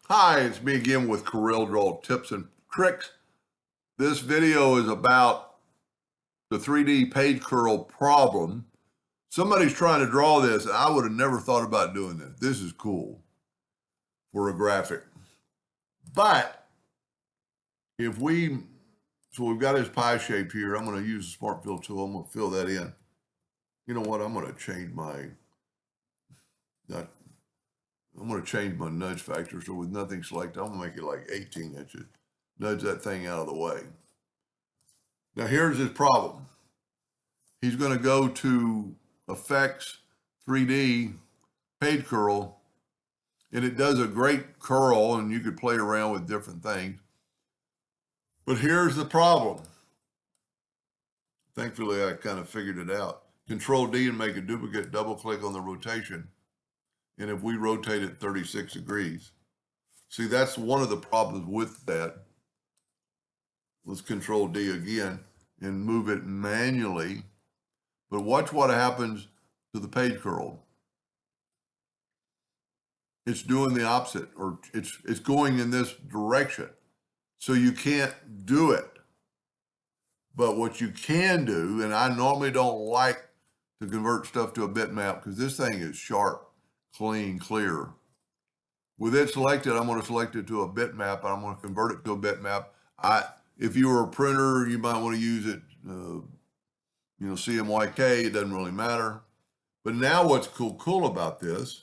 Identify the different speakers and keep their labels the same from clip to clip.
Speaker 1: Hi, it's me again with Corel Draw Tips and Tricks. This video is about the 3D page curl problem. Somebody's trying to draw this, and I would have never thought about doing this. This is cool for a graphic. But if we've got his pie shape here. I'm going to use the Smart Fill tool. I'm going to fill that in. You know what? I'm going to change my nudge factor. So with nothing selected, I'm going to make it like 18 inches. Nudge that thing out of the way. Now here's his problem. He's going to go to Effects, 3D, Page Curl, and it does a great curl, and you could play around with different things. But here's the problem. Thankfully, I kind of figured it out. Control D and make a duplicate, double click on the rotation. And if we rotate it 36 degrees, see, that's one of the problems with that. Let's Control D again and move it manually. But watch what happens to the page curl. It's doing the opposite, or it's going in this direction. So you can't do it. But what you can do, and I normally don't like to convert stuff to a bitmap because this thing is sharp, clean, clear. With it selected, I'm going to select it to a bitmap, and I'm going to convert it to a bitmap. If you were a printer, you might want to use it, CMYK, it doesn't really matter. But now what's cool about this,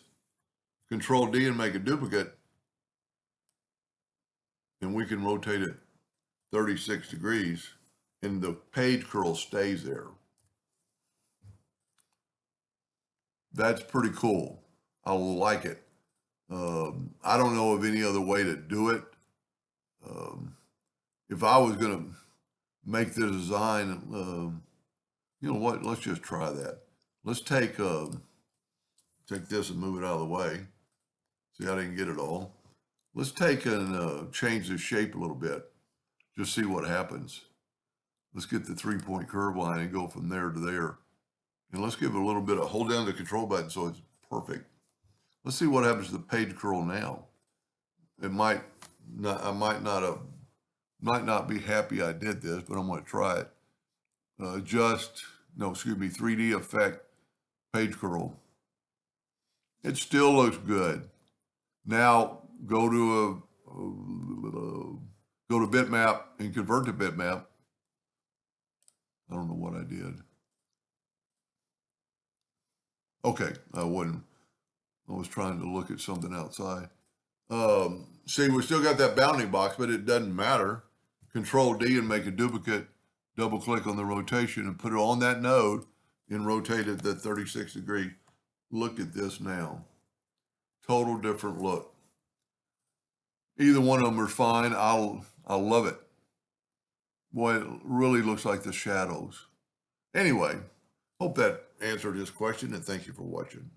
Speaker 1: Control D and make a duplicate, and we can rotate it 36 degrees, and the page curl stays there. That's pretty cool. I like it. I don't know of any other way to do it. If I was going to make the design, you know what? Let's just try that. Let's take this and move it out of the way. See, I didn't get it all. Let's take and change the shape a little bit. Just see what happens. Let's get the 3-point curve line and go from there to there. And let's give it a little bit of, hold down the control button so it's perfect. Let's see what happens to the page curl now. I might not be happy I did this, but I'm going to try it. 3D effect, page curl. It still looks good. Now go to bitmap and convert to bitmap. I don't know what I did. Okay, I was trying to look at something outside. See, we still got that bounding box, but it doesn't matter. Control D and make a duplicate, double click on the rotation and put it on that node and rotate it at 36 degrees. Look at this now. Total different look. Either one of them are fine. I love it. Boy, it really looks like the shadows. Anyway, hope that answered his question, and thank you for watching.